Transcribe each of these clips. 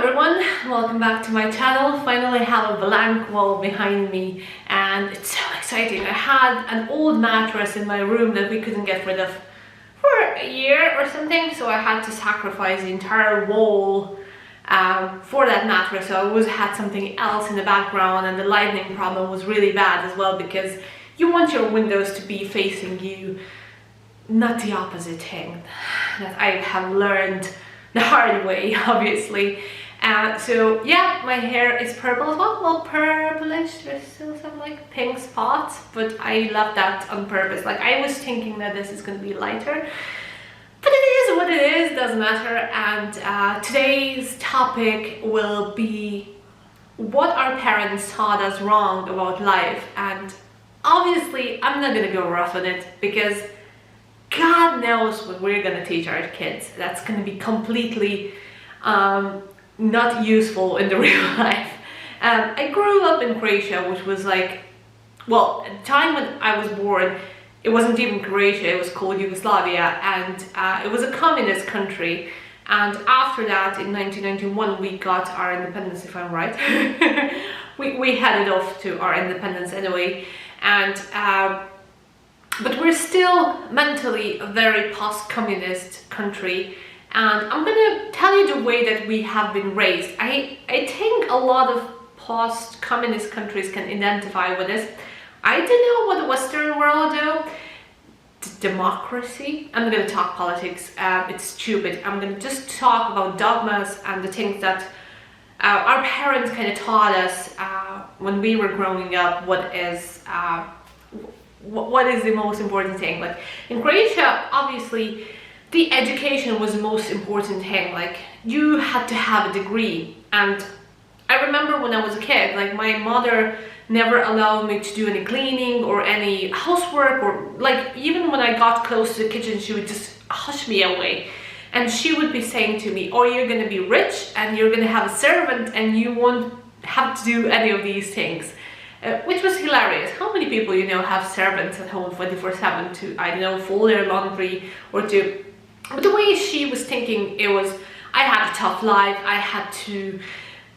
everyone, welcome back to my channel. Finally I have a blank wall behind me and it's so exciting. I had an old mattress in my room that we couldn't get rid of for a year or something, so I had to sacrifice the entire wall for that mattress. So I always had something else in the background, and the lighting problem was really bad as well, because you want your windows to be facing you, not the opposite thing that I have learned the hard way, obviously. So yeah, my hair is purple as well, purplish. There's still some like pink spots, but I love that on purpose. Like, I was thinking that this is going to be lighter, but it is what it is, doesn't matter. And today's topic will be what our parents taught us wrong about life. And obviously I'm not gonna go rough on it, because God knows what we're gonna teach our kids that's gonna be completely not useful in the real life. I grew up in Croatia, which was like, well, at the time when I was born, it wasn't even Croatia, it was called Yugoslavia, and it was a communist country. And after that, in 1991, we got our independence, if I'm right. we headed off to our independence anyway, and but we're still mentally a very post-communist country. And I'm gonna tell you the way that we have been raised. I think a lot of post-communist countries can identify with this. I don't know what the Western world though. Democracy. I'm not gonna talk politics, it's stupid. I'm gonna just talk about dogmas and the things that our parents kind of taught us when we were growing up. What is the most important thing? Like in Croatia, obviously the education was the most important thing. Like, you had to have a degree. And I remember when I was a kid, like, my mother never allowed me to do any cleaning or any housework, or like, even when I got close to the kitchen, she would just hush me away. And she would be saying to me, oh, you're gonna be rich and you're gonna have a servant and you won't have to do any of these things. Which was hilarious. How many people, you know, have servants at home 24/7 to, I don't know, fold their laundry or to... But the way she was thinking, it was, I had a tough life, I had to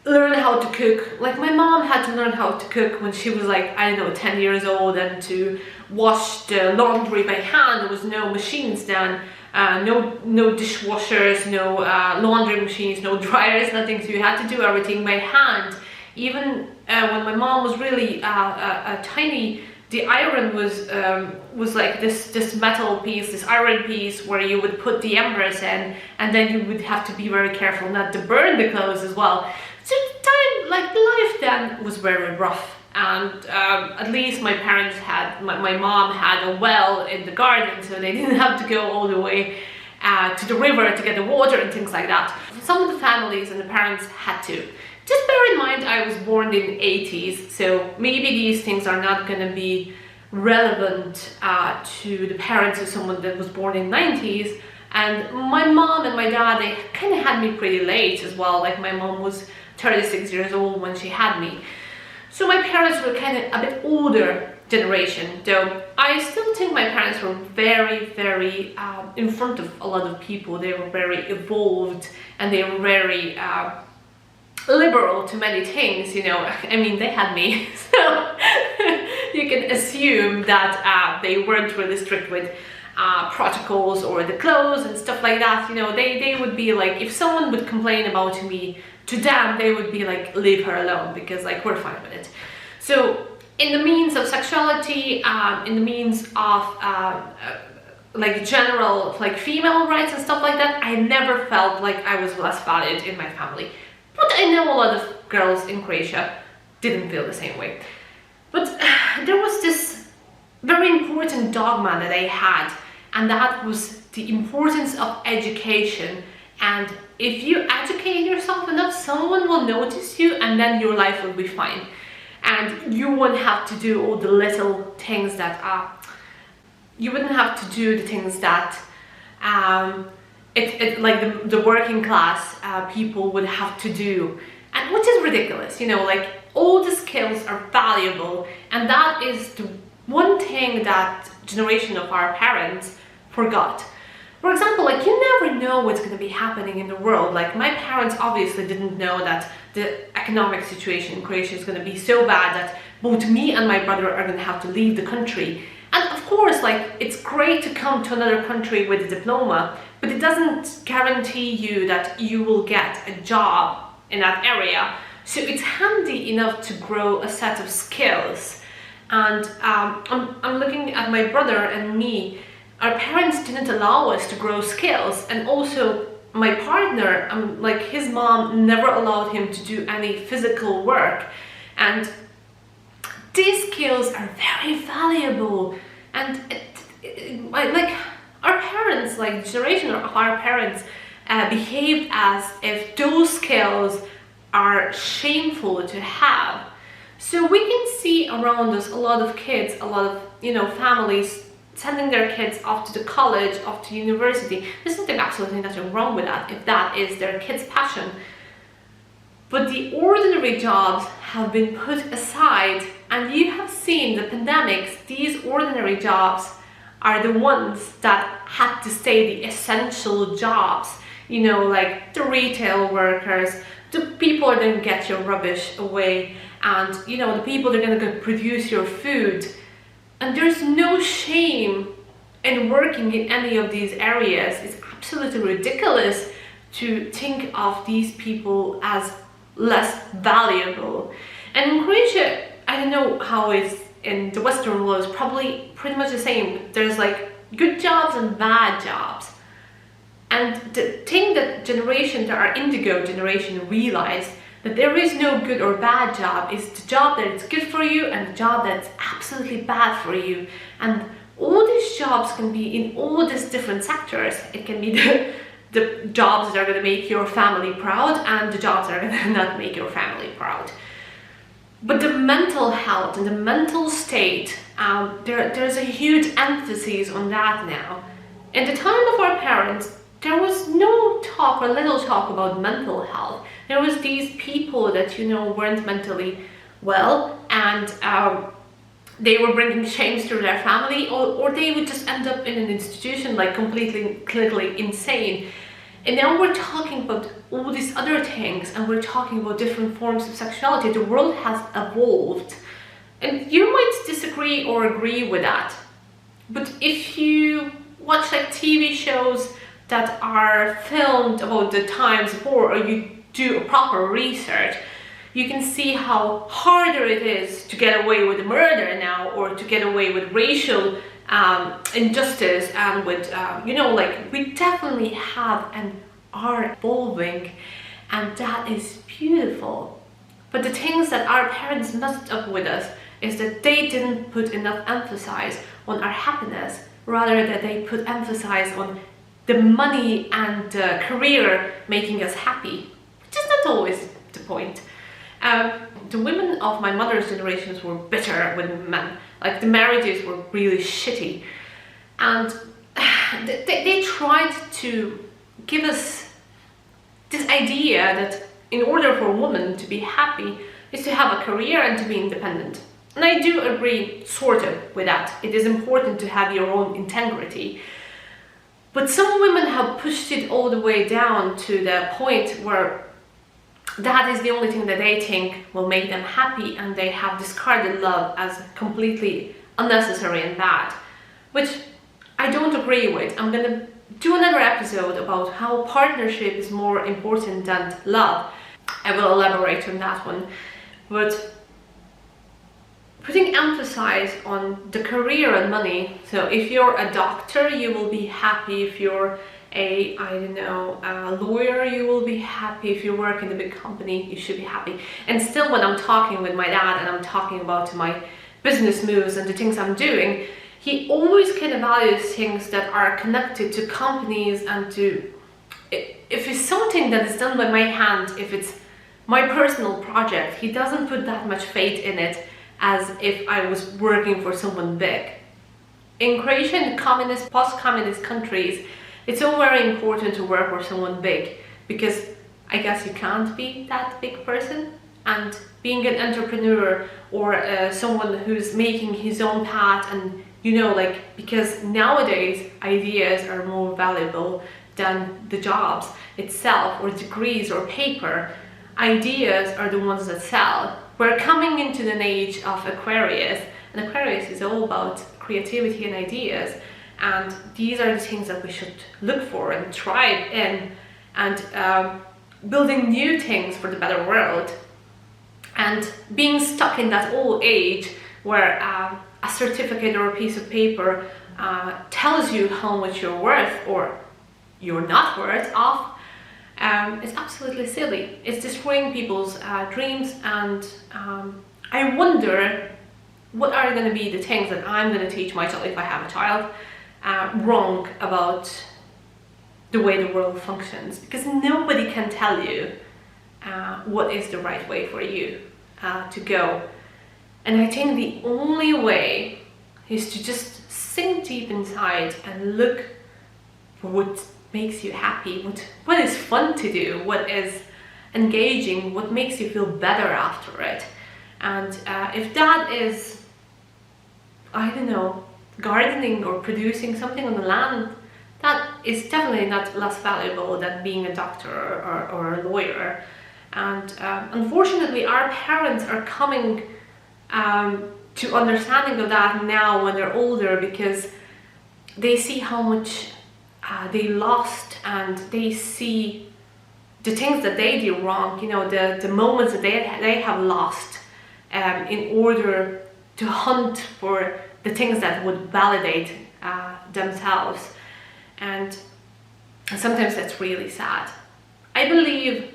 learn how to cook. Like, my mom had to learn how to cook when she was like, I don't know, 10 years old, and to wash the laundry by hand. There was no machines then, no dishwashers, no laundry machines, no dryers, nothing. So you had to do everything by hand. Even when my mom was really tiny, the iron was like this metal piece, this iron piece, where you would put the embers in, and then you would have to be very careful not to burn the clothes as well. So time, like, life then was very rough. And at least my parents had, my mom had a well in the garden, so they didn't have to go all the way to the river to get the water and things like that. Some of the families and the parents had to. Just bear in mind, I was born in the 80s, so maybe these things are not going to be relevant to the parents of someone that was born in the 90s. And my mom and my dad, they kind of had me pretty late as well. Like, my mom was 36 years old when she had me. So my parents were kind of a bit older generation, though I still think my parents were very, very in front of a lot of people. They were very evolved, and they were very liberal to many things, you know. I mean, they had me, so you can assume that they weren't really strict with protocols or the clothes and stuff like that. You know, they would be like, if someone would complain about me to them, they would be like, leave her alone, because like, we're fine with it. So in the means of sexuality, in the means of like general like female rights and stuff like that, I never felt like I was less valued in my family. But I know a lot of girls in Croatia didn't feel the same way. But there was this very important dogma that I had, and that was the importance of education. And if you educate yourself enough, someone will notice you, and then your life will be fine. And you won't have to do all the little things that you wouldn't have to do the things that like the working class people would have to do, and which is ridiculous, you know. Like, all the skills are valuable, and that is the one thing that generation of our parents forgot. For example, like, you never know what's going to be happening in the world. Like, my parents obviously didn't know that the economic situation in Croatia is going to be so bad that both me and my brother are going to have to leave the country. And of course, like, it's great to come to another country with a diploma, but it doesn't guarantee you that you will get a job in that area. So it's handy enough to grow a set of skills. And I'm looking at my brother and me. Our parents didn't allow us to grow skills, and also my partner, like, his mom never allowed him to do any physical work, and these skills are very valuable. And like, our parents, like, the generation of our parents behaved as if those skills are shameful to have. So we can see around us a lot of kids, a lot of, you know, families sending their kids off to the college, off to university. There's absolutely nothing wrong with that if that is their kids' passion. But the ordinary jobs have been put aside, and you have seen the pandemics, these ordinary jobs are the ones that had to stay the essential jobs. You know, like the retail workers, the people that are going to get your rubbish away, and, you know, the people that are going to produce your food. And there's no shame in working in any of these areas. It's absolutely ridiculous to think of these people as less valuable. And in Croatia, I don't know how it's in the Western world, it's probably pretty much the same. There's like good jobs and bad jobs. And the thing that our indigo generation realized, that there is no good or bad job. Is the job that is good for you and the job that's absolutely bad for you. And all these jobs can be in all these different sectors. It can be the jobs that are going to make your family proud, and the jobs that are going to not make your family proud. But the mental health and the mental state, there's a huge emphasis on that now. In the time of our parents, there was no talk or little talk about mental health. There was these people that, you know, weren't mentally well, and they were bringing shames to their family, or they would just end up in an institution, like completely clinically insane. And now we're talking about all these other things, and we're talking about different forms of sexuality. The world has evolved, and you might disagree or agree with that. But if you watch like TV shows that are filmed about the times before, or you do a proper research, you can see how harder it is to get away with murder now, or to get away with racial injustice, and with, you know, like, we definitely have and are evolving, and that is beautiful. But the things that our parents messed up with us is that they didn't put enough emphasis on our happiness, rather that they put emphasis on the money and the career making us happy, which is not always the point. The women of my mother's generations were bitter with men. Like, the marriages were really shitty, and they tried to give us this idea that in order for a woman to be happy is to have a career and to be independent. And I do agree sort of with that. It is important to have your own integrity. But some women have pushed it all the way down to the point where that is the only thing that they think will make them happy, and they have discarded love as completely unnecessary and bad, which I don't agree with. I'm gonna do another episode about how partnership is more important than love. I will elaborate on that one. But putting emphasis on the career and money, so if you're a doctor, you will be happy. If you're a lawyer, you will be happy. If you work in a big company, you should be happy. And still, when I'm talking with my dad and I'm talking about my business moves and the things I'm doing, he always kind of values things that are connected to companies and to, if it's something that is done by my hand, if it's my personal project, he doesn't put that much faith in it as if I was working for someone big. In Croatia, in communist, post-communist countries, it's so very important to work for someone big, because I guess you can't be that big person, and being an entrepreneur or someone who's making his own path and You know, like, because nowadays ideas are more valuable than the jobs itself, or degrees or paper. Ideas are the ones that sell. We're coming into an age of Aquarius, and Aquarius is all about creativity and ideas, and these are the things that we should look for and thrive in, and building new things for the better world. And being stuck in that old age where a certificate or a piece of paper tells you how much you're worth or you're not worth of, it's absolutely silly. It's destroying people's dreams, and I wonder what are going to be the things that I'm going to teach my child, if I have a child, wrong about the way the world functions, because nobody can tell you what is the right way for you to go. And I think the only way is to just sink deep inside and look for what makes you happy, what is fun to do, what is engaging, what makes you feel better after it. And if that is, I don't know, gardening or producing something on the land, that is definitely not less valuable than being a doctor or a lawyer. And unfortunately, our parents are coming to understanding of that now when they're older, because they see how much they lost, and they see the things that they did wrong, you know, the moments that they have lost in order to hunt for the things that would validate themselves. And sometimes that's really sad. I believe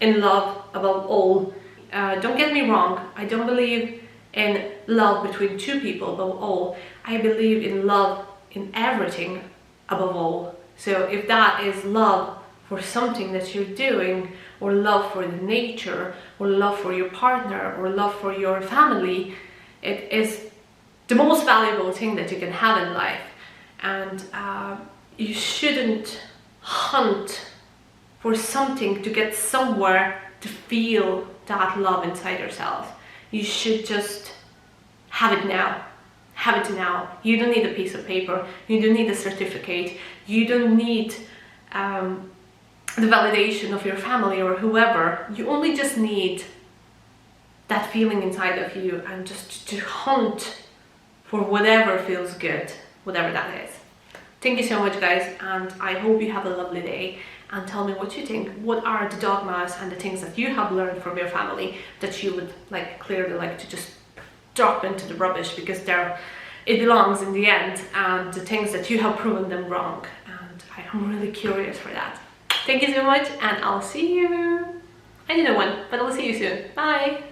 in love above all. Don't get me wrong, I don't believe in love between two people above all. I believe in love in everything above all. So if that is love for something that you're doing, or love for the nature, or love for your partner, or love for your family, it is the most valuable thing that you can have in life. And you shouldn't hunt for something to get somewhere to feel that love inside yourself. You should just have it now. Have it now. You don't need a piece of paper. You don't need a certificate. You don't need the validation of your family or whoever. You only just need that feeling inside of you, and just to hunt for whatever feels good, whatever that is. Thank you so much, guys, and I hope you have a lovely day. And tell me what you think. What are the dogmas and the things that you have learned from your family that you would clearly like to just drop into the rubbish, because it belongs in the end, and the things that you have proven them wrong. And I am really curious for that. Thank you so much, and I'll see you. I need a one, but I'll see you soon. Bye.